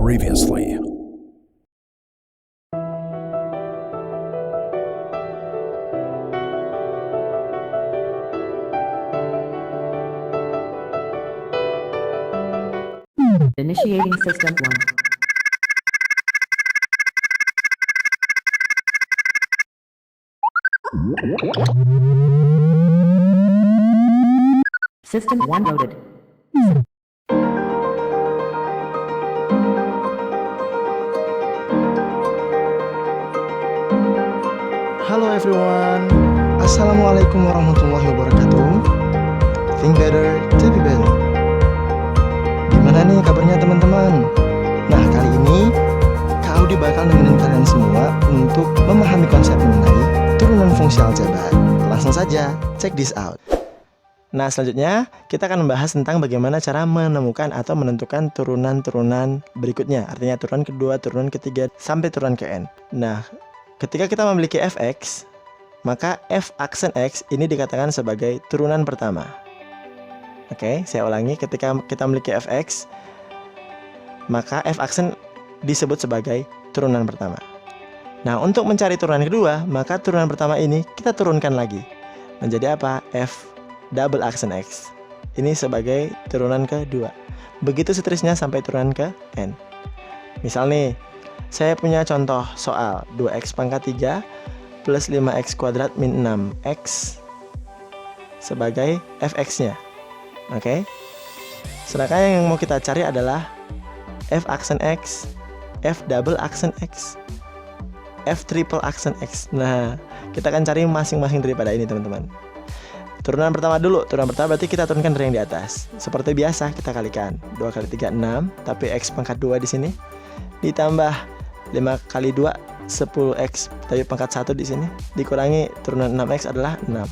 previously. Initiating System 1. System 1 loaded. Halo everyone, Assalamualaikum warahmatullahi wabarakatuh. Think better, to be better. Gimana nih kabarnya teman-teman? Nah, kali ini Kak Audi bakal nemenin kalian semua untuk memahami konsep mengenai turunan fungsi aljabar. Langsung saja, check this out. Nah, selanjutnya kita akan membahas tentang bagaimana cara menemukan atau menentukan turunan-turunan berikutnya. Artinya turunan kedua, turunan ketiga, sampai turunan ke N. Nah, ketika kita memiliki fx, maka f aksen x ini dikatakan sebagai turunan pertama. Oke, saya ulangi. Ketika kita memiliki fx, maka f aksen disebut sebagai turunan pertama. Nah, untuk mencari turunan kedua, maka turunan pertama ini kita turunkan lagi menjadi apa? F double aksen x. Ini sebagai turunan kedua. Begitu seterusnya sampai turunan ke n. Misal nih, saya punya contoh soal 2x pangkat 3 plus 5x kuadrat min 6x sebagai fx-nya. Oke. Sedangkan yang mau kita cari adalah f aksen x, f double aksen x, f triple aksen x. Nah, kita akan cari masing-masing daripada ini, teman-teman. Turunan pertama dulu. Turunan pertama berarti kita turunkan dari yang di atas. Seperti biasa kita kalikan. 2 kali 3 6, tapi x pangkat 2 di sini ditambah 5 kali 2 10x, tapi pangkat 1 di sini dikurangi turunan 6x adalah 6.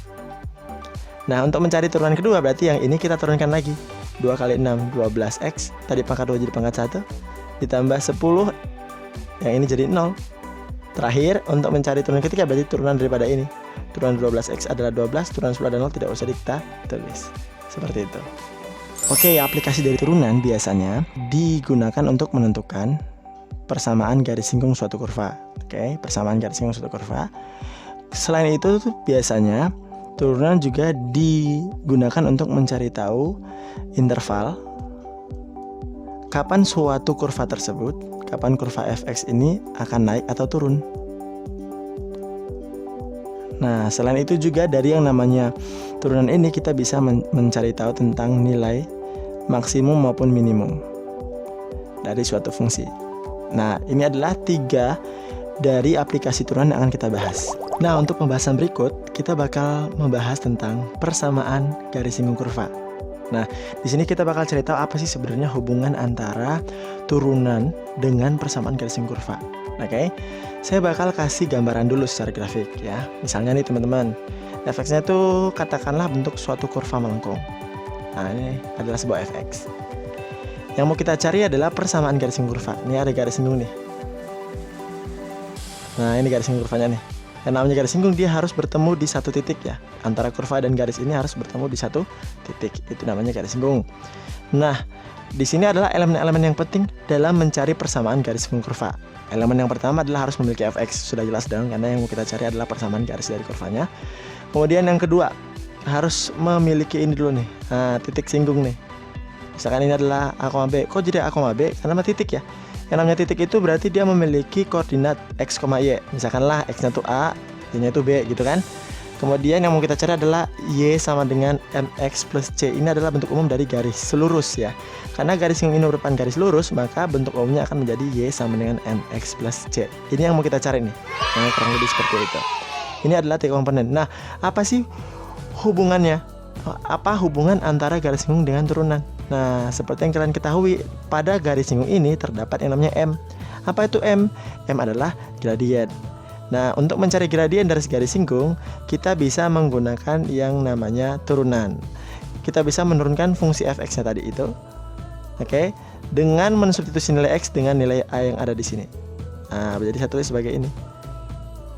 Nah, untuk mencari turunan kedua berarti yang ini kita turunkan lagi. 2 kali 6 12x, tadi pangkat 2 jadi pangkat 1 ditambah 10, yang ini jadi 0. Terakhir, untuk mencari turunan ketiga berarti turunan daripada ini. Turunan 12x adalah 12, turunan 10 adalah 0, tidak usah kita tulis. Seperti itu. Oke, aplikasi dari turunan biasanya digunakan untuk menentukan persamaan garis singgung suatu kurva. Oke, persamaan garis singgung suatu kurva. Selain itu biasanya turunan juga digunakan untuk mencari tahu interval kapan suatu kurva tersebut, kapan kurva fx ini akan naik atau turun. Nah, selain itu juga dari yang namanya turunan ini kita bisa mencari tahu tentang nilai maksimum maupun minimum dari suatu fungsi. Nah, ini adalah 3 dari aplikasi turunan yang akan kita bahas. Nah, untuk pembahasan berikut kita bakal membahas tentang persamaan garis singgung kurva. Nah, di sini kita bakal cari tahu apa sih sebenarnya hubungan antara turunan dengan persamaan garis singgung kurva. Oke, saya bakal kasih gambaran dulu secara grafik ya. Misalnya nih teman-teman, fx-nya tuh katakanlah bentuk suatu kurva melengkung. Nah, ini adalah sebuah fx. Yang mau kita cari adalah persamaan garis singgung kurva. Ini ada garis singgung nih. Nah, ini garis singgung kurvanya nih. Yang namanya garis singgung dia harus bertemu di satu titik ya. Antara kurva dan garis ini harus bertemu di satu titik. Itu namanya garis singgung. Nah, di sini adalah elemen-elemen yang penting dalam mencari persamaan garis singgung kurva. Elemen yang pertama adalah harus memiliki fx, sudah jelas dong, karena yang mau kita cari adalah persamaan garis dari kurvanya. Kemudian yang kedua, harus memiliki ini dulu nih, titik singgung nih. Misalkan ini adalah A, B. Kok jadi A, B? Karena titik ya. Yang namanya titik itu berarti dia memiliki koordinat x, y. Misalkanlah x-nya itu A, y-nya itu B gitu kan. Kemudian yang mau kita cari adalah y sama dengan mx plus c. Ini adalah bentuk umum dari garis lurus ya. Karena garis singgung ini merupakan garis lurus, maka bentuk umumnya akan menjadi y sama dengan mx plus c. Ini yang mau kita cari nih. Nah, kurang lebih seperti itu. Ini adalah 3 komponen. Nah, apa sih hubungannya? Apa hubungan antara garis singgung dengan turunan? Nah, seperti yang kalian ketahui, pada garis singgung ini terdapat yang namanya M. Apa itu M? M adalah gradien. Nah, untuk mencari gradien dari garis singgung, kita bisa menggunakan yang namanya turunan. Kita bisa menurunkan fungsi fx-nya tadi itu, oke, dengan mensubstitusi nilai x dengan nilai a yang ada di sini. Nah, jadi saya tulis sebagai ini.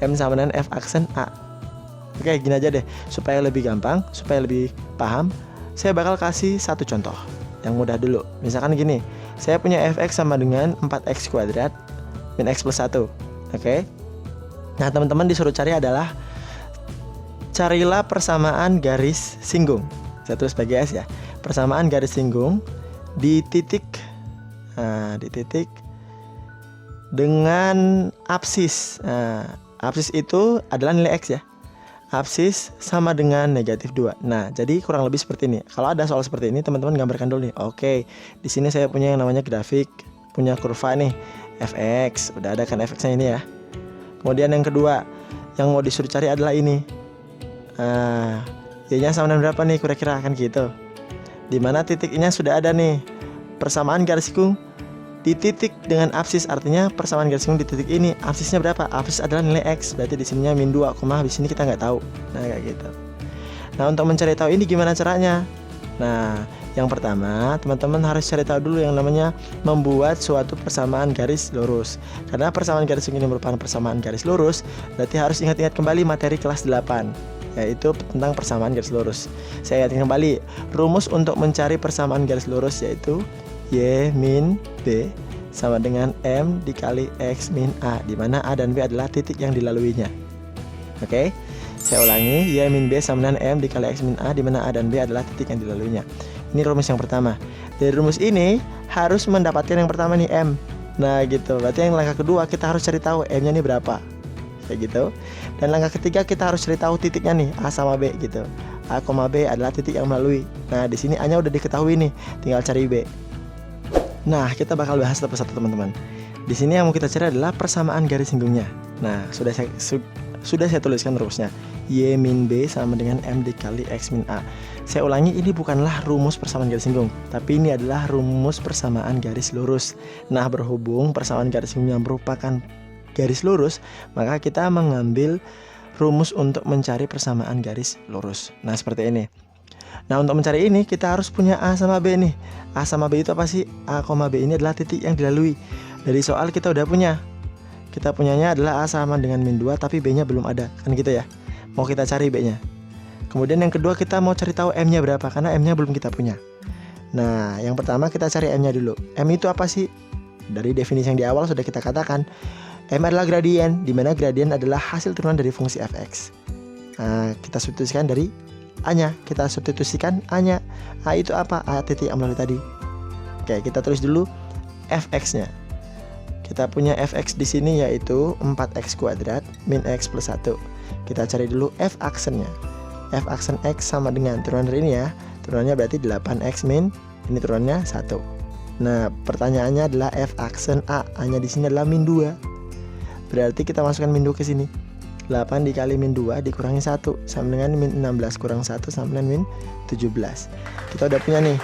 M sama dengan f aksen a. Oke, gini aja deh, supaya lebih gampang, supaya lebih paham. Saya bakal kasih satu contoh yang mudah dulu. Misalkan gini, Saya punya fx sama dengan 4x kuadrat min x plus 1. Oke. Nah, teman-teman disuruh cari adalah carilah persamaan garis singgung. Saya tulis pakai S ya. Persamaan garis singgung di titik dengan absis. Absis itu adalah nilai X ya. Absis sama dengan negatif 2. Nah, jadi kurang lebih seperti ini. Kalau ada soal seperti ini, teman-teman gambarkan dulu nih. Oke, di sini saya punya yang namanya grafik, punya kurva nih, fx. Udah ada kan fx-nya ini ya. Kemudian yang kedua, yang mau disuruh cari adalah ini. Y-nya sama dengan berapa nih kira-kira, kan gitu. Dimana titiknya sudah ada nih. Persamaan garis singgung di titik dengan absis, artinya persamaan garis singgung di titik ini. Absisnya berapa? Absis adalah nilai X, berarti di sininya min 2, di sini kita nggak tahu. Nah, kayak gitu. Nah, untuk mencari tahu ini gimana caranya? Nah, yang pertama, teman-teman harus cari tahu dulu yang namanya membuat suatu persamaan garis lurus. Karena persamaan garis singgung ini merupakan persamaan garis lurus, berarti harus ingat-ingat kembali materi kelas 8, yaitu tentang persamaan garis lurus. Saya ingatkan kembali, rumus untuk mencari persamaan garis lurus yaitu Y min B sama dengan M dikali X min A, di mana A dan B adalah titik yang dilaluinya. Oke, saya ulangi, Y min B sama dengan M dikali X min A, di mana A dan B adalah titik yang dilaluinya. Ini rumus yang pertama. Dari rumus ini harus mendapatkan yang pertama nih, M. Nah gitu, berarti yang langkah kedua kita harus cari tahu M nya nih berapa, kayak gitu. Dan langkah ketiga kita harus cari tahu titiknya nih, A sama B gitu. A, B adalah titik yang melalui. Nah, di sini A nya udah diketahui nih, tinggal cari B. Nah, kita bakal bahas satu persatu, teman-teman. Di sini yang mau kita cari adalah persamaan garis singgungnya. Nah, sudah saya tuliskan rumusnya. Y min B sama dengan M dikali X min A. Saya ulangi, ini bukanlah rumus persamaan garis singgung, tapi ini adalah rumus persamaan garis lurus. Nah, berhubung persamaan garis singgungnya merupakan garis lurus, maka kita mengambil rumus untuk mencari persamaan garis lurus. Nah, seperti ini. Nah, untuk mencari ini kita harus punya A sama B nih. A sama B itu apa sih? A, B ini adalah titik yang dilalui. Dari soal kita udah punya. Kita punyanya adalah A sama dengan min 2, tapi B nya belum ada, kan gitu ya. Mau kita cari B nya. Kemudian yang kedua kita mau cari tahu M nya berapa, karena M nya belum kita punya. Nah, yang pertama kita cari M nya dulu. M itu apa sih? Dari definisi yang di awal sudah kita katakan, M adalah gradien, di mana gradien adalah hasil turunan dari fungsi fx. Nah, kita substitusikan dari A-nya, kita substitusikan A-nya. A itu apa? A titik yang melalui tadi. Oke, kita tulis dulu fx-nya. Kita punya fx di sini yaitu 4x kuadrat min x plus 1. Kita cari dulu f aksennya. F aksen x sama dengan turunan dari ini ya. Turunannya berarti 8x min, ini turunannya 1. Nah, pertanyaannya adalah f aksen A. A-nya di sini adalah min 2. Berarti kita masukkan min 2 ke sini. 8 dikali min 2 dikurangi 1 sama dengan min 16 kurang 1 sama dengan min 17. Kita udah punya nih.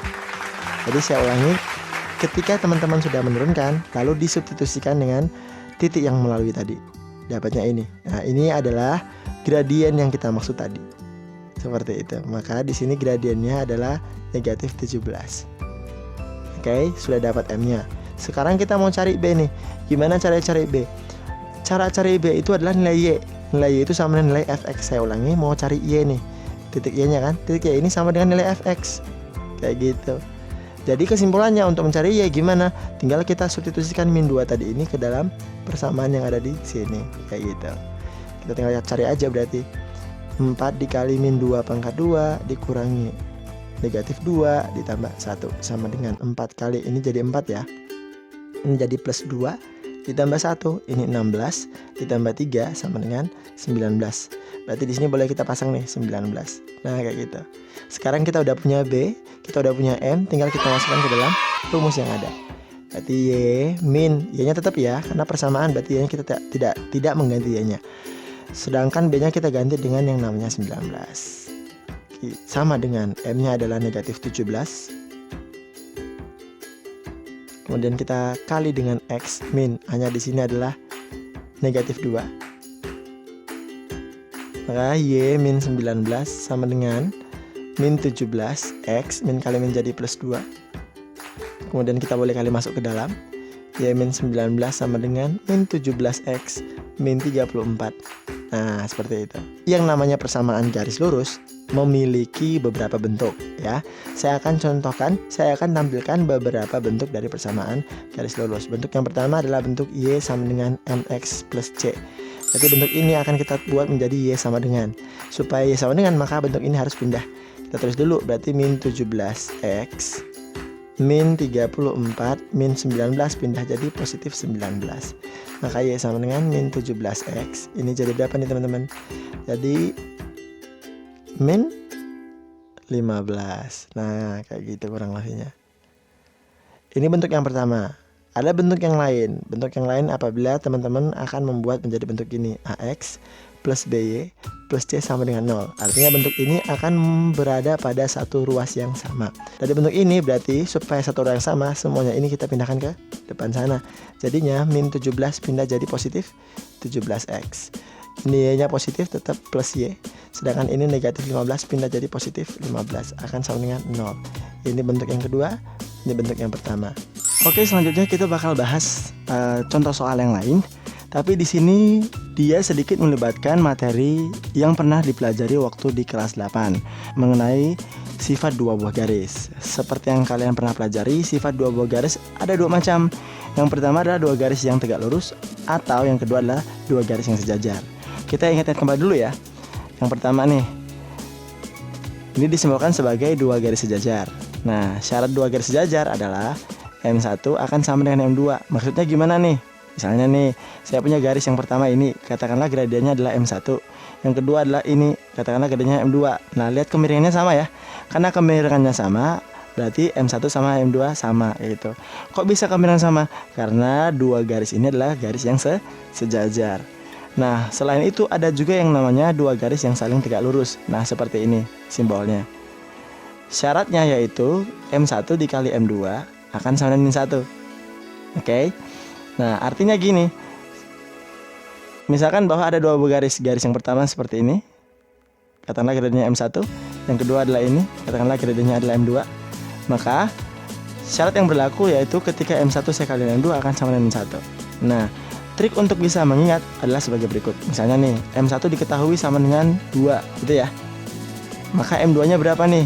Jadi saya ulangi, ketika teman-teman sudah menurunkan, lalu disubstitusikan dengan titik yang melalui tadi, dapatnya ini. Nah, ini adalah gradien yang kita maksud tadi. Seperti itu. Maka di sini gradiennya adalah negatif 17. Oke, sudah dapat M-nya. Sekarang kita mau cari B nih. Gimana cara cari B? Cara cari B itu adalah nilai Y. Nilai Y itu sama dengan nilai fx. Saya ulangi, mau cari Y nih. Titik Y nya kan, titik Y ini sama dengan nilai fx. Kayak gitu. Jadi kesimpulannya untuk mencari Y gimana? Tinggal kita substitusikan min 2 tadi ini ke dalam persamaan yang ada di sini. Kayak gitu. Kita tinggal cari aja berarti. 4 dikali min 2 pangkat 2 dikurangi negatif 2 ditambah 1 sama dengan 4 kali ini jadi 4 ya. Ini jadi plus 2 ditambah 1, ini 16 ditambah 3 sama dengan 19. Berarti di sini boleh kita pasang nih 19. Nah, kayak gitu. Sekarang kita udah punya B, kita udah punya M, tinggal kita masukkan ke dalam rumus yang ada. Berarti Y min, Y-nya tetap ya, karena persamaan berarti Y-nya kita tidak mengganti Y-nya. Sedangkan B-nya kita ganti dengan yang namanya 19. Sama dengan M-nya adalah negatif 17. Kemudian kita kali dengan X min, hanya di sini adalah negatif 2. Maka Y min 19 sama dengan min 17 X min kali min jadi plus 2. Kemudian kita boleh kali masuk ke dalam. Y min 19 sama dengan min 17X min 34. Nah, seperti itu. Yang namanya persamaan garis lurus memiliki beberapa bentuk ya. Saya akan tampilkan beberapa bentuk dari persamaan garis lurus. Bentuk yang pertama adalah bentuk Y sama dengan MX plus C. Jadi bentuk ini akan kita buat menjadi Y sama dengan. Supaya Y sama dengan, maka bentuk ini harus pindah. Kita tulis dulu, berarti min 17X min 34 min 19 pindah jadi positif 19. Maka Y sama dengan min 17X. Ini jadi berapa nih teman-teman? Jadi min 15. Nah kayak gitu kurang lebihnya. Ini bentuk yang pertama. Ada bentuk yang lain. Bentuk yang lain apabila teman-teman akan membuat menjadi bentuk ini, AX plus BY plus C sama dengan 0. Artinya bentuk ini akan berada pada satu ruas yang sama. Dari bentuk ini berarti supaya satu ruas yang sama, semuanya ini kita pindahkan ke depan sana. Jadinya min 17 pindah jadi positif 17X. Ini Y-nya positif tetap plus Y. Sedangkan ini negatif 15 pindah jadi positif 15 akan sama dengan 0. Ini bentuk yang kedua, ini bentuk yang pertama. Oke, selanjutnya kita bakal bahas contoh soal yang lain. Tapi di sini dia sedikit melibatkan materi yang pernah dipelajari waktu di kelas 8 mengenai sifat dua buah garis. Seperti yang kalian pernah pelajari, sifat dua buah garis ada dua macam. Yang pertama adalah dua garis yang tegak lurus, atau yang kedua adalah dua garis yang sejajar. Kita ingat kembali dulu ya. Yang pertama nih, ini disimbolkan sebagai dua garis sejajar. Nah, syarat dua garis sejajar adalah M1 akan sama dengan M2. Maksudnya gimana nih? Misalnya nih, saya punya garis yang pertama ini, katakanlah gradiennya adalah M1. Yang kedua adalah ini, katakanlah gradiennya M2. Nah, lihat kemiringannya sama ya. Karena kemiringannya sama, berarti M1 sama M2 sama gitu. Kok bisa kemiringan sama? Karena dua garis ini adalah garis yang sejajar. Nah, selain itu ada juga yang namanya dua garis yang saling tegak lurus. Nah, seperti ini simbolnya. Syaratnya yaitu M1 dikali M2 akan sama dengan 1. Oke. Nah, artinya gini. Misalkan bahwa ada dua buah garis. Garis yang pertama seperti ini, katakanlah gradiennya M1. Yang kedua adalah ini, katakanlah gradiennya adalah M2. Maka syarat yang berlaku yaitu ketika M1 saya kali M2 akan sama dengan 1. Nah, trik untuk bisa mengingat adalah sebagai berikut. Misalnya nih, M1 diketahui sama dengan 2, gitu ya. Maka M2-nya berapa nih?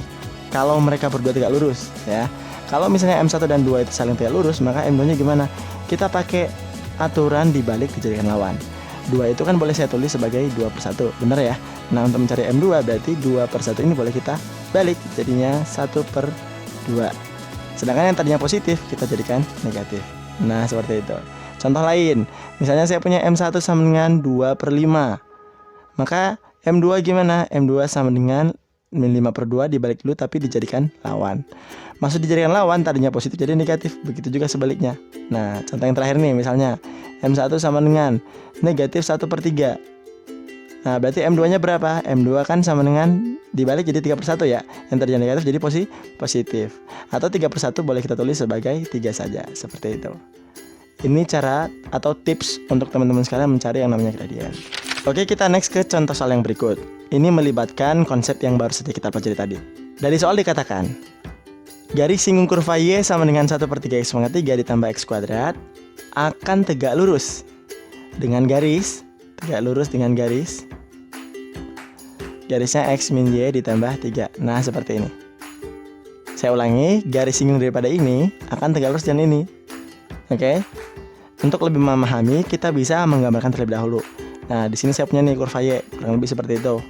Kalau mereka berdua tegak lurus ya. Kalau misalnya M1 dan 2 itu saling tegak lurus, maka M2-nya gimana? Kita pakai aturan dibalik dijadikan lawan. 2 itu kan boleh saya tulis sebagai 2/1, benar ya? Nah, untuk mencari M2 berarti 2/1 ini boleh kita balik, jadinya 1/2. Sedangkan yang tadinya positif kita jadikan negatif. Nah, seperti itu. Contoh lain, misalnya saya punya M1 sama dengan 2/5. Maka M2 gimana? M2 sama dengan min 5/2 dibalik dulu tapi dijadikan lawan. Maksud dijadikan lawan tadinya positif jadi negatif, begitu juga sebaliknya. Nah, contoh yang terakhir nih, misalnya M1 sama dengan negatif 1/3. Nah, berarti M2-nya berapa? M2 kan sama dengan dibalik jadi 3/1 ya. Yang tadinya negatif jadi positif. Atau 3/1 boleh kita tulis sebagai 3 saja, seperti itu. Ini cara atau tips untuk teman-teman sekalian mencari yang namanya gradien. Oke, kita next ke contoh soal yang berikut. Ini melibatkan konsep yang baru saja kita pelajari tadi. Dari soal dikatakan, garis singgung kurva Y sama dengan 1/3 X pangkat 3 ditambah X kuadrat akan tegak lurus dengan garis, tegak lurus dengan garis, garisnya X min Y ditambah 3. Nah, seperti ini. Saya ulangi, garis singgung daripada ini akan tegak lurus dengan ini. Oke. Untuk lebih memahami, kita bisa menggambarkan terlebih dahulu. Nah, di sini saya punya nih kurva Y, kurang lebih seperti itu.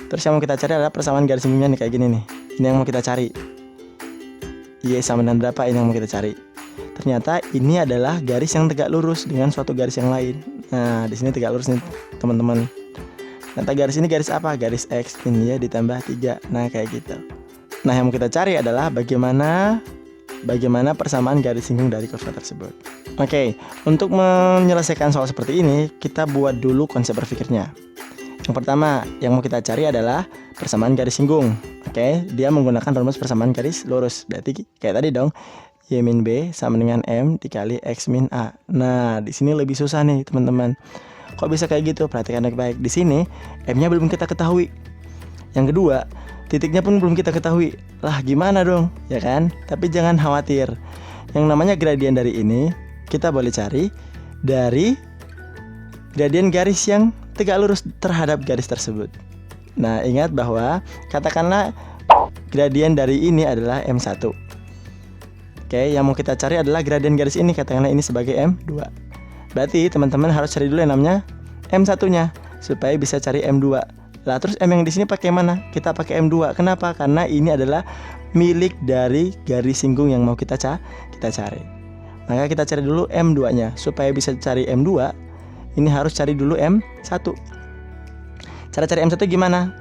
Terus yang mau kita cari adalah persamaan garis singgungnya nih, kayak gini nih. Ini yang mau kita cari. Y sama dengan berapa, ini yang mau kita cari. Ternyata ini adalah garis yang tegak lurus dengan suatu garis yang lain. Nah, di sini tegak lurus nih, teman-teman. Ternyata garis ini garis apa? Garis X min Y ditambah 3. Nah, kayak gitu. Nah, yang mau kita cari adalah bagaimana persamaan garis singgung dari kurva tersebut. Oke, untuk menyelesaikan soal seperti ini, kita buat dulu konsep berpikirnya. Yang pertama, yang mau kita cari adalah persamaan garis singgung. Oke, dia menggunakan rumus persamaan garis lurus. Berarti kayak tadi dong, Y min B sama dengan M dikali X min A. Nah, di sini lebih susah nih, teman-teman. Kok bisa kayak gitu? Perhatikan baik-baik. Di sini M-nya belum kita ketahui. Yang kedua, titiknya pun belum kita ketahui. Lah, gimana dong? Ya kan? Tapi jangan khawatir. Yang namanya gradien dari ini kita boleh cari dari gradien garis yang tegak lurus terhadap garis tersebut. Nah, ingat bahwa katakanlah gradien dari ini adalah M1. Oke, yang mau kita cari adalah gradien garis ini, katakanlah ini sebagai M2. Berarti teman-teman harus cari dulu yang namanya M1-nya supaya bisa cari M2. Lah terus M yang di sini pakai mana? Kita pakai M2. Kenapa? Karena ini adalah milik dari garis singgung yang mau kita cari. Maka kita cari dulu M2-nya. Supaya bisa cari M2, ini harus cari dulu M1. Cara cari M1 gimana?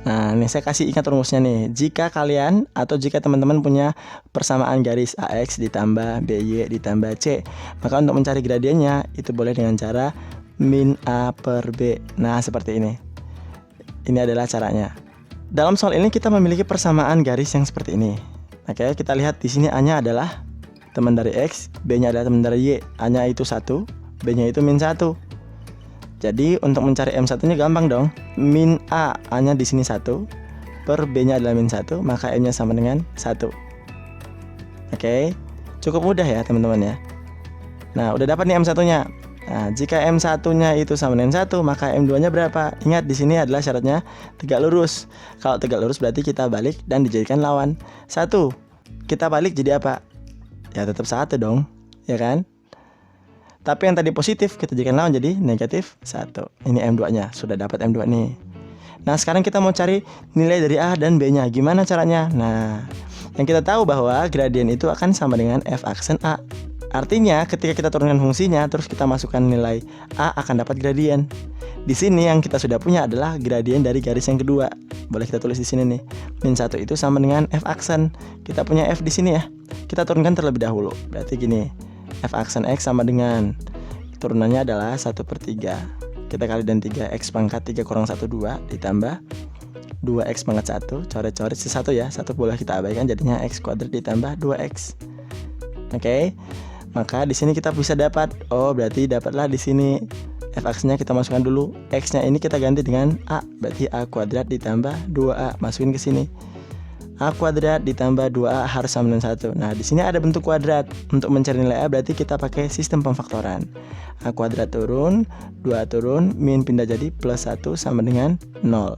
Nah, ini saya kasih ingat rumusnya nih. Jika kalian atau jika teman-teman punya persamaan garis AX ditambah BY ditambah C, maka untuk mencari gradiennya itu boleh dengan cara min A per B. Nah, seperti ini. Ini adalah caranya. Dalam soal ini kita memiliki persamaan garis yang seperti ini. Oke, kita lihat di sini A-nya adalah teman dari X, B-nya adalah teman dari Y. A-nya itu 1, B-nya itu min 1. Jadi untuk mencari M1-nya gampang dong. Min A, A-nya di sini 1, per B-nya adalah min 1, maka M-nya sama dengan 1. Oke, cukup mudah ya teman-teman ya. Nah, udah dapat nih M1-nya. Nah, jika M1-nya itu sama dengan 1, maka M2-nya berapa? Ingat di sini adalah syaratnya tegak lurus. Kalau tegak lurus berarti kita balik dan dijadikan lawan. 1, kita balik jadi apa? Ya tetap 1 dong, ya kan? Tapi yang tadi positif kita jadikan lawan jadi negatif 1. Ini M2-nya, sudah dapat M2 nih. Nah, sekarang kita mau cari nilai dari A dan B-nya. Gimana caranya? Nah, yang kita tahu bahwa gradien itu akan sama dengan F aksen A. Artinya ketika kita turunkan fungsinya terus kita masukkan nilai A akan dapat gradien. Di sini yang kita sudah punya adalah gradien dari garis yang kedua. Boleh kita tulis di sini nih. Min 1 itu sama dengan F aksen. Kita punya F di sini ya. Kita turunkan terlebih dahulu. Berarti gini. F aksen X sama dengan turunannya adalah 1/3. Kita kali dan 3, X pangkat 3 kurang 1, 2 ditambah 2X pangkat 1, coret-coret si 1 ya, 1 boleh kita abaikan jadinya X kuadrat ditambah 2X. Oke, maka di sini kita bisa dapat, oh berarti dapatlah di sini F aksennya kita masukkan dulu, X-nya ini kita ganti dengan A, berarti A kuadrat ditambah 2A, masukin ke sini. A kuadrat ditambah 2A harus sama dengan 1. Nah, di sini ada bentuk kuadrat. Untuk mencari nilai A berarti kita pakai sistem pemfaktoran. A kuadrat turun, 2A turun, min pindah jadi plus 1 sama dengan 0.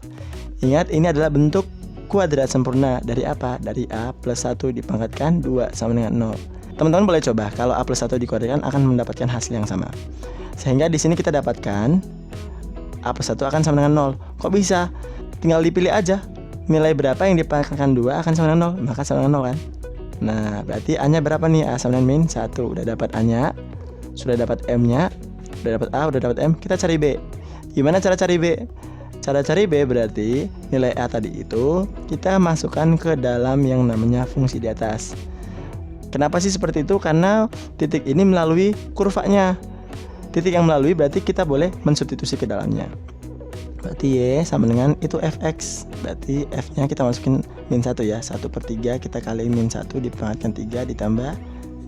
Ingat, ini adalah bentuk kuadrat sempurna. Dari apa? Dari A plus 1 dipangkatkan 2 sama dengan 0. Teman-teman boleh coba, kalau A plus 1 dikuadratkan akan mendapatkan hasil yang sama. Sehingga di sini kita dapatkan A plus 1 akan sama dengan 0. Kok bisa? Tinggal dipilih aja. Nilai berapa yang dipangkatkan 2 akan sama dengan 0, maka sama dengan 0 kan. Nah, berarti A nya berapa nih? A sama dengan min 1. Udah dapat A nya, sudah dapat M nya, udah dapat A, udah dapat M. Kita cari B. Gimana cara cari B? Cara cari B berarti nilai A tadi itu kita masukkan ke dalam yang namanya fungsi di atas. Kenapa sih seperti itu? Karena titik ini melalui kurvanya. Titik yang melalui berarti kita boleh mensubstitusi ke dalamnya. Berarti Y sama dengan itu Fx. Berarti F-nya kita masukin min 1 ya. 1/3 kita kali min 1 dipangkatkan 3 ditambah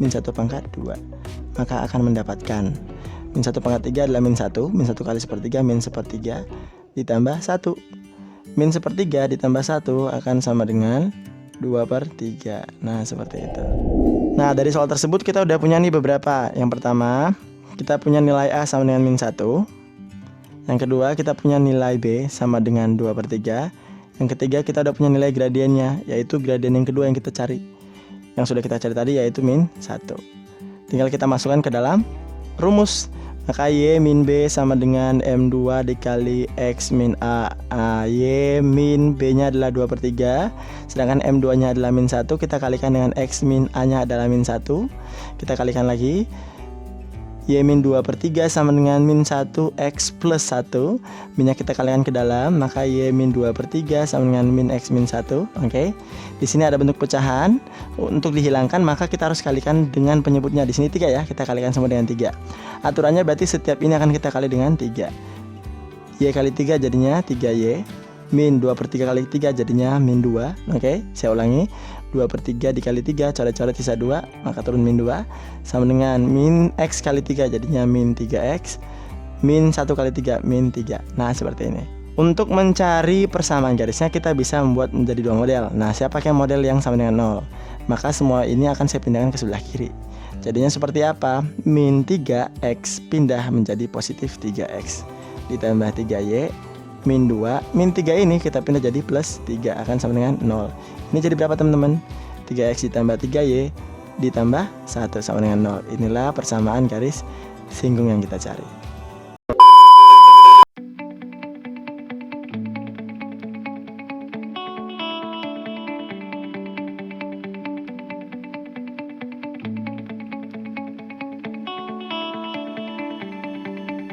min 1 pangkat 2. Maka akan mendapatkan min 1 pangkat 3 adalah min 1. Min 1 kali 1/3 min 1/3 ditambah 1. Min 1/3 ditambah 1 akan sama dengan 2/3. Nah, seperti itu. Nah, dari soal tersebut kita udah punya nih beberapa. Yang pertama, kita punya nilai A sama dengan min 1. Yang kedua, kita punya nilai B sama dengan 2/3. Yang ketiga, kita udah punya nilai gradiennya, yaitu gradien yang kedua yang kita cari. Yang sudah kita cari tadi yaitu min 1. Tinggal kita masukkan ke dalam rumus. Maka Y min B sama dengan M2 dikali X min A. Y min B nya adalah 2/3. Sedangkan M2 nya adalah min 1. Kita kalikan dengan X min A nya adalah min 1. Kita kalikan lagi. Y min 2/3 sama dengan min 1 X plus 1. Min nya kita kalikan ke dalam, maka Y min 2/3 sama dengan min X min 1. Oke. Di sini ada bentuk pecahan. Untuk dihilangkan maka kita harus kalikan dengan penyebutnya. Di sini 3 ya, kita kalikan sama dengan 3. Aturannya berarti setiap ini akan kita kali dengan 3. Y kali 3 jadinya 3Y. Min 2/3 kali 3 jadinya min 2. Oke, saya ulangi. 2/3 dikali 3, coret-coret sisa 2, maka turun min 2. Sama dengan min X kali 3 jadinya min 3X. Min 1 kali 3, min 3. Nah, seperti ini. Untuk mencari persamaan garisnya kita bisa membuat menjadi 2 model. Nah, saya pakai model yang sama dengan 0. Maka semua ini akan saya pindahkan ke sebelah kiri. Jadinya seperti apa? Min 3X pindah menjadi positif 3X. Ditambah 3Y min 2, min 3 ini kita pindah jadi plus 3 akan sama dengan 0. Ini jadi berapa teman-teman? 3x ditambah 3y ditambah 1 sama dengan 0. Inilah persamaan garis singgung yang kita cari.